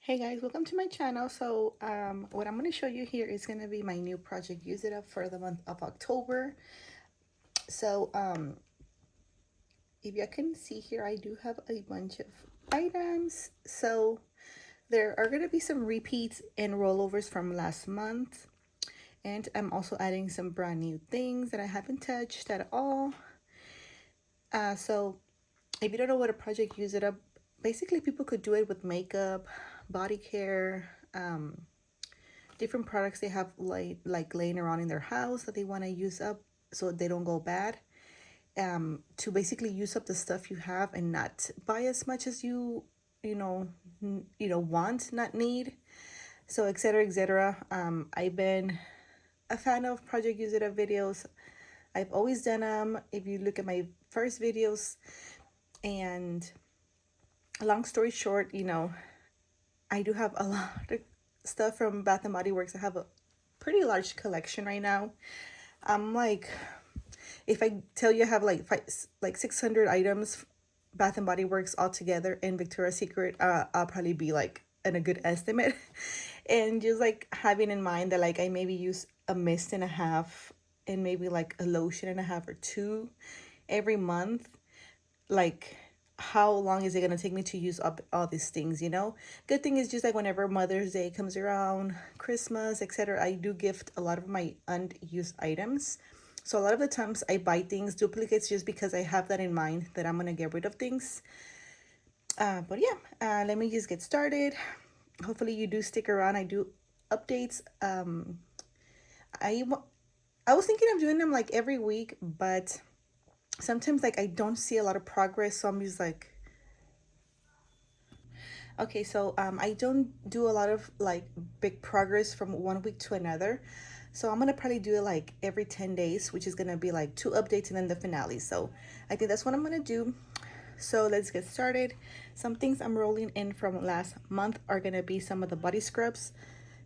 Hey guys, welcome to my channel. What I'm going to show you here is going to be my new project Use It Up for the month of October. So if you can see here, I do have a bunch of items. So there are going to be some repeats and rollovers from last month, and I'm also adding some brand new things that I haven't touched at all. So if you don't know what a project Use It Up, basically people could do it with makeup, body care, different products they have like laying around in their house that they want to use up so they don't go bad, to basically use up the stuff you have and not buy as much as want, not need, so etc etc. I've been a fan of project use it up videos. I've always done them. If you look at my first videos, and long story short, I do have a lot of stuff from Bath and Body Works. I have a pretty large collection right now. I'm like, if I tell you I have like 600 items, Bath and Body Works all together and Victoria's Secret, I'll probably be like in a good estimate. And just like having in mind that like I maybe use a mist and a half and maybe like a lotion and a half or two every month, like how long is it going to take me to use up all these things? Good thing is just like whenever Mother's Day comes around, Christmas, etc., I do gift a lot of my unused items. So a lot of the times I buy things duplicates just because I have that in mind that I'm going to get rid of things. But yeah, let me just get started. Hopefully you do stick around. I do updates. I I was thinking of doing them like every week, but sometimes like I don't see a lot of progress, so I'm just like, okay. So I don't do a lot of like big progress from one week to another, so I'm gonna probably do it like every 10 days, which is gonna be like 2 updates and then the finale. So I think that's what I'm gonna do. So let's get started. Some things I'm rolling in from last month are gonna be some of the body scrubs.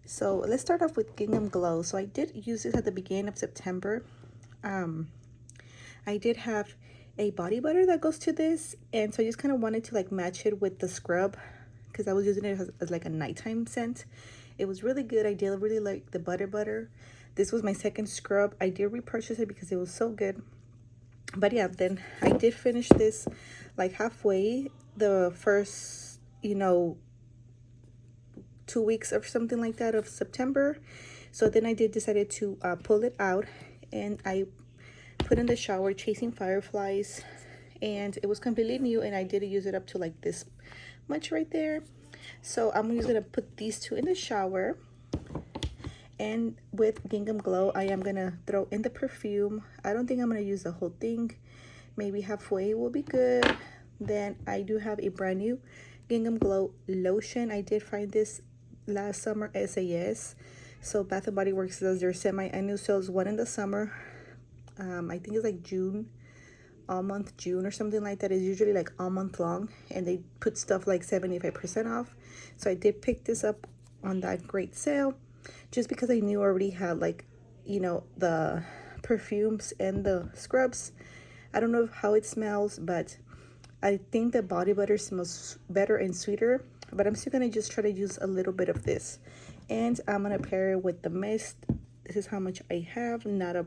So let's start off with Gingham Glow. So I did use this at the beginning of September. I did have a body butter that goes to this, and so I just kind of wanted to like match it with the scrub because I was using it as like a nighttime scent. It was really good. I did really like the butter. This was my second scrub. I did repurchase it because it was so good. But yeah, then I did finish this like halfway the first 2 weeks or something like that of September. So then I did decided to pull it out, and I put in the shower chasing fireflies, and it was completely new, and I did use it up to like this much right there. So I'm just gonna put these two in the shower, and with Gingham Glow I am gonna throw in the perfume. I don't think I'm gonna use the whole thing, maybe halfway will be good. Then I do have a brand new Gingham Glow lotion. I did find this last summer SAS. So Bath and Body Works does their semi-annual sales, one in the summer. I think it's like June, all month June or something like that. It's usually like all month long, and they put stuff like 75% off. So I did pick this up on that great sale just because I knew I already had like the perfumes and the scrubs. I don't know how it smells, but I think the body butter smells better and sweeter, but I'm still gonna just try to use a little bit of this, and I'm gonna pair it with the mist. This is how much I have. Not a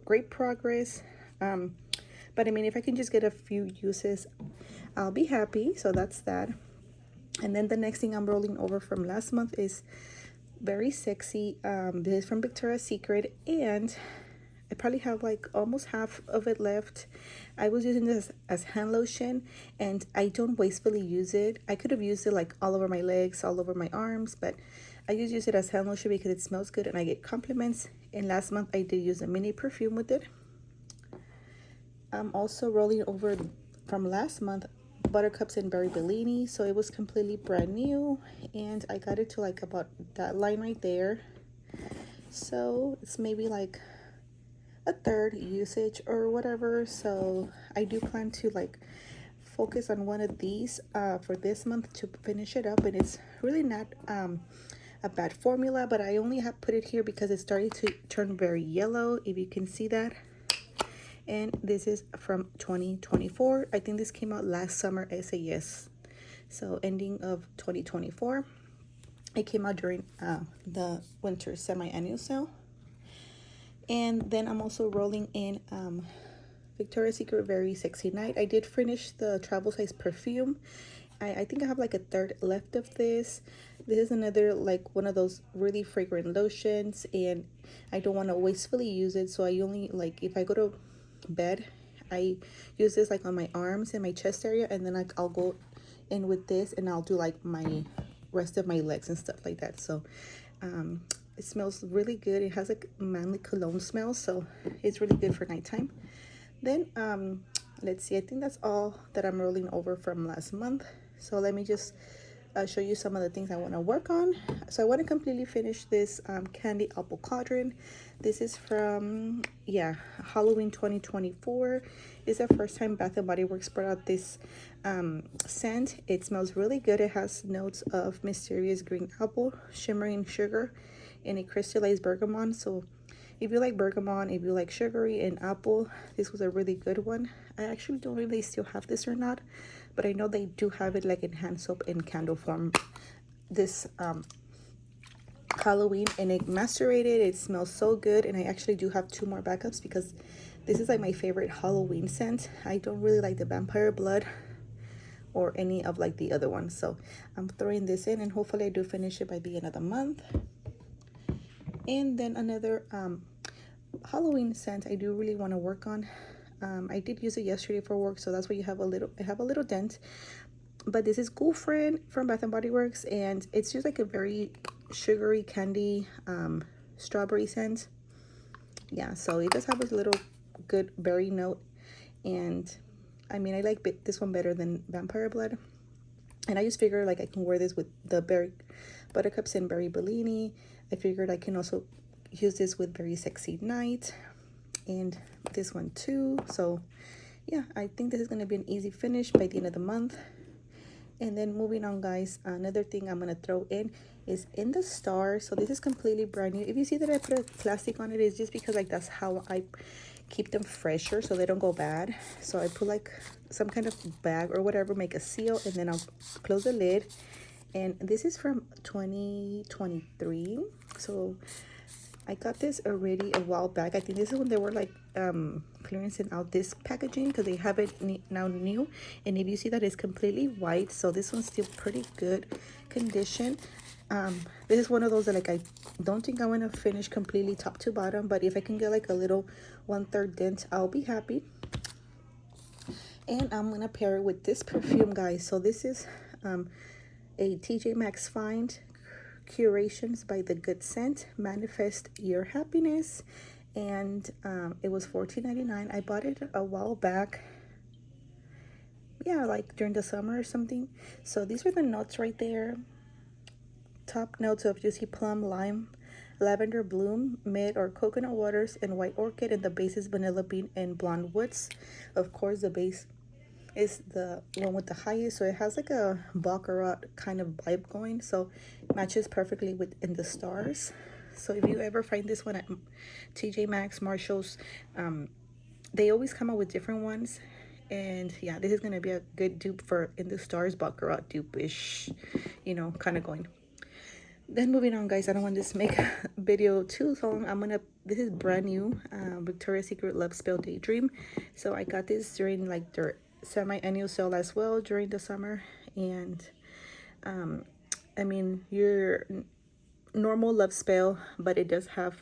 great progress, but I mean, if I can just get a few uses, I'll be happy. So that's that. And then the next thing I'm rolling over from last month is Very Sexy. This is from Victoria's Secret, and I probably have like almost half of it left. I was using this as hand lotion, and I don't wastefully use it. I could have used it like all over my legs, all over my arms, but I just use it as hand lotion because it smells good and I get compliments. And last month I did use a mini perfume with it. I'm also rolling over from last month Buttercups and Berry Bellini. So it was completely brand new, and I got it to like about that line right there. So it's maybe like a third usage or whatever. So I do plan to like focus on one of these for this month to finish it up. And it's really not a bad formula, but I only have put it here because it's starting to turn very yellow, if you can see that. And this is from 2024. I think this came out last summer SAS, so ending of 2024. It came out during the winter semi-annual sale. And then I'm also rolling in Victoria's Secret Very Sexy Night. I did finish the travel size perfume. I think I have like a third left of this. This is another like one of those really fragrant lotions, and I don't want to wastefully use it, so I only, like, if I go to bed, I use this like on my arms and my chest area, and then like I'll go in with this and I'll do like my rest of my legs and stuff like that. So it smells really good. It has like manly cologne smell, so it's really good for nighttime. Then let's see, I think that's all that I'm rolling over from last month. So let me just show you some of the things I want to work on. So I want to completely finish this candy apple cauldron. This is from, yeah, Halloween 2024. It's the first time Bath and Body Works brought out this scent. It smells really good. It has notes of mysterious green apple, shimmering sugar, and a crystallized bergamot. So if you like bergamot, if you like sugary and apple, this was a really good one. I actually don't know if they still have this or not, but I know they do have it like in hand soap and candle form this Halloween, and it macerated. It smells so good, and I actually do have 2 more backups because this is like my favorite Halloween scent. I don't really like the vampire blood or any of like the other ones, so I'm throwing this in, and hopefully I do finish it by the end of the month. And then another Halloween scent I do really want to work on. I did use it yesterday for work, so that's why you have a little, I have a little dent. But this is Girlfriend from Bath and Body Works, and it's just like a very sugary candy strawberry scent. Yeah, so it does have a little good berry note, and I mean, I like this one better than Vampire Blood. And I just figured like I can wear this with the berry buttercups and berry Bellini. I figured I can also use this with Very Sexy Night and this one too. So yeah, I think this is going to be an easy finish by the end of the month. And then moving on, guys, another thing I'm going to throw in is In the Stars. So this is completely brand new. If you see that I put a plastic on it, it's just because like that's how I keep them fresher so they don't go bad. So I put like some kind of bag or whatever, make a seal, and then I'll close the lid. And this is from 2023. So I got this already a while back. I think this is when they were like clearancing out this packaging because they have it now new. And if you see that, it's completely white, so this one's still pretty good condition. This is one of those that like I don't think I'm gonna finish completely top to bottom, but if I can get like a little 1/3 dent, I'll be happy. And I'm gonna pair it with this perfume, guys. So this is a TJ Maxx find, Curations by The Good Scent, Manifest Your Happiness. And it was $14.99. I bought it a while back, yeah, like during the summer or something. So these are the notes right there. Top notes of juicy plum, lime, lavender bloom, mid or coconut waters, and white orchid. And the base is vanilla bean and blonde woods. Of course, the base is the one with the highest, so it has like a baccarat kind of vibe going, so it matches perfectly with In the Stars. So if you ever find this one at TJ Maxx, Marshalls, they always come out with different ones. And yeah, this is gonna be a good dupe for In the Stars, baccarat dupe-ish, you know, kind of going. Then moving on, guys, I don't want this to make a video too long. This is brand new, Victoria's Secret Love Spell Daydream. So I got this during like their semi-annual sale as well during the summer. And I mean, your normal love spell, but it does have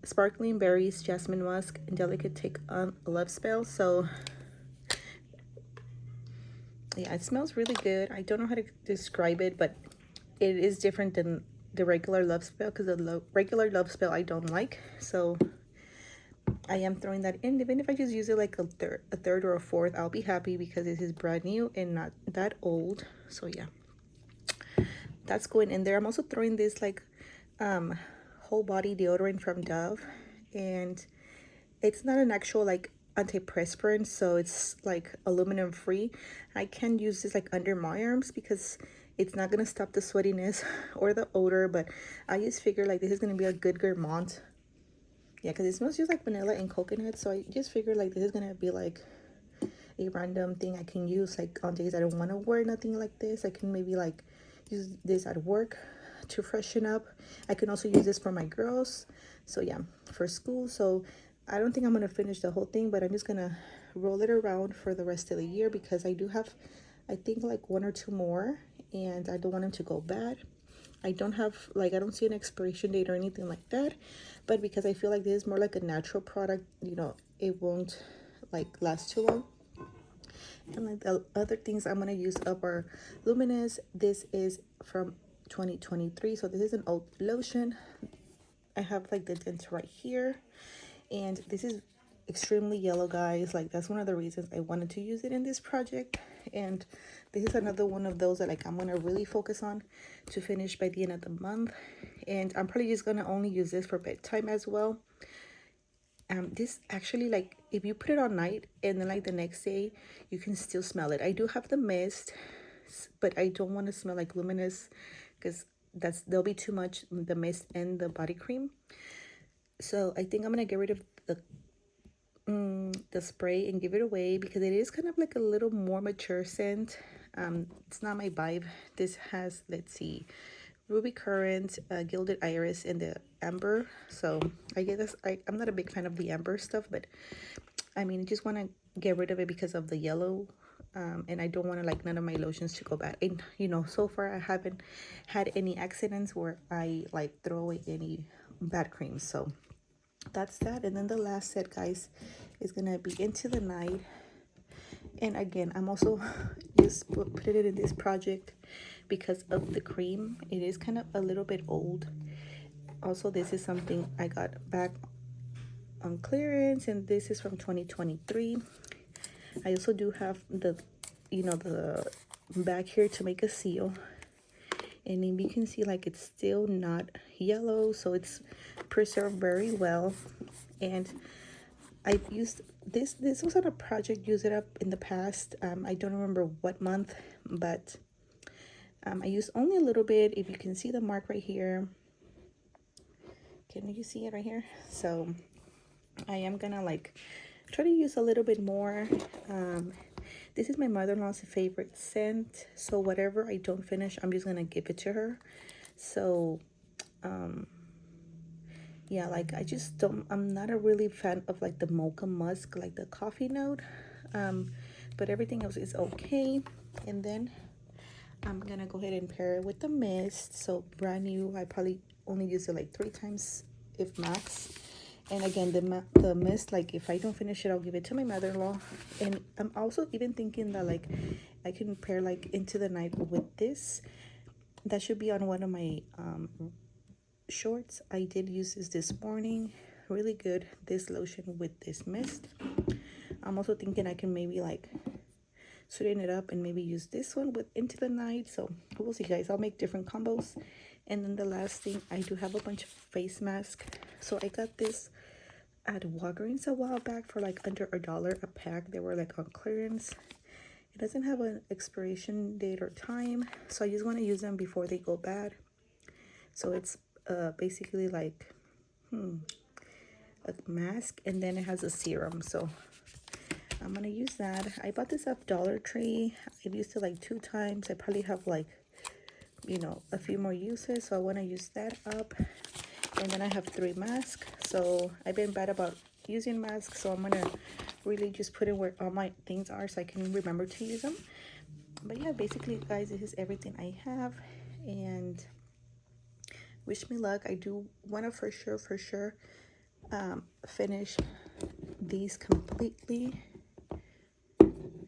sparkling berries, jasmine musk, and delicate take on love spell. So yeah, it smells really good. I don't know how to describe it, but it is different than the regular love spell, because the regular love spell I don't like. So I am throwing that in. Even if I just use it like a third or a fourth, I'll be happy because this is brand new and not that old. So yeah, that's going in there. I'm also throwing this like whole body deodorant from Dove, and it's not an actual like antiperspirant, so it's like aluminum free. I can use this like under my arms because it's not gonna stop the sweatiness or the odor, but I just figure like this is gonna be a good gourmand. Yeah, because it smells just like vanilla and coconut, so I just figured like this is gonna be like a random thing I can use like on days I don't want to wear nothing like this. I can maybe like use this at work to freshen up. I can also use this for my girls, so yeah, for school. So I don't think I'm gonna finish the whole thing, but I'm just gonna roll it around for the rest of the year because I do have, I think, like 1 or 2 more, and I don't want them to go bad. I don't have, like, I don't see an expiration date or anything like that, but because I feel like this is more like a natural product, you know, it won't like last too long. And like the other things I'm gonna use up are Luminous. This is from 2023, so this is an old lotion. I have like the dent right here, and this is extremely yellow, guys. Like, that's one of the reasons I wanted to use it in this project. And this is another one of those that like I'm gonna really focus on to finish by the end of the month. And I'm probably just gonna only use this for bedtime as well. This actually, like, if you put it on night and then like the next day you can still smell it. I do have the mist, but I don't want to smell like Luminous because there'll be too much, the mist and the body cream. So I think I'm gonna get rid of the spray and give it away because it is kind of like a little more mature scent. It's not my vibe. This has, let's see, ruby currant, gilded iris, and the amber. So I guess I'm not a big fan of the amber stuff, but I mean, I just want to get rid of it because of the yellow. And I don't want to like none of my lotions to go bad. And you know, so far I haven't had any accidents where I like throw away any bad creams. So that's that. And then the last set, guys, is gonna be Into the Night. And again, I'm also just put it in this project because of the cream. It is kind of a little bit old. Also, this is something I got back on clearance, and this is from 2023. I also do have the, you know, the back here to make a seal. And then you can see like it's still not yellow, so it's preserved very well. And I've used this was on a project, used it up in the past. I don't remember what month, but I used only a little bit. If you can see the mark right here, can you see it right here? So I am gonna like try to use a little bit more. This is my mother-in-law's favorite scent, so whatever I don't finish, I'm just gonna give it to her. So yeah, like I just don't, I'm not a really fan of like the mocha musk, like the coffee note, but everything else is okay. And then I'm gonna go ahead and pair it with the mist. So brand new, I probably only use it like 3 times if max. And again, the mist, like if I don't finish it, I'll give it to my mother-in-law. And I'm also even thinking that like I can pair like Into the Night with this. That should be on one of my shorts. I did use this morning. Really good, this lotion with this mist. I'm also thinking I can maybe like sweeten it up and maybe use this one with Into the Night. So we'll see, guys. I'll make different combos. And then the last thing, I do have a bunch of face masks. So I got this at Walgreens a while back for like under $1 a pack. They were like on clearance. It doesn't have an expiration date or time, so I just want to use them before they go bad. So it's basically like a mask, and then it has a serum. So I'm gonna use that. I bought this at Dollar Tree. I've used it like 2 times. I probably have like, you know, a few more uses, so I want to use that up. And then I have 3 masks. So I've been bad about using masks, so I'm gonna really just put in where all my things are so I can remember to use them. But yeah, basically, guys, this is everything I have, and wish me luck. I do want to for sure finish these completely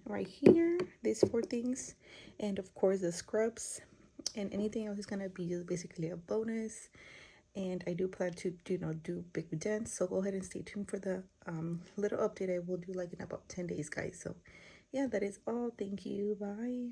right here, these 4 things, and of course the scrubs, and anything else is gonna be just basically a bonus. And I do plan to, you know, do big dents, so go ahead and stay tuned for the little update I will do like in about 10 days, guys. So yeah, that is all. Thank you. Bye.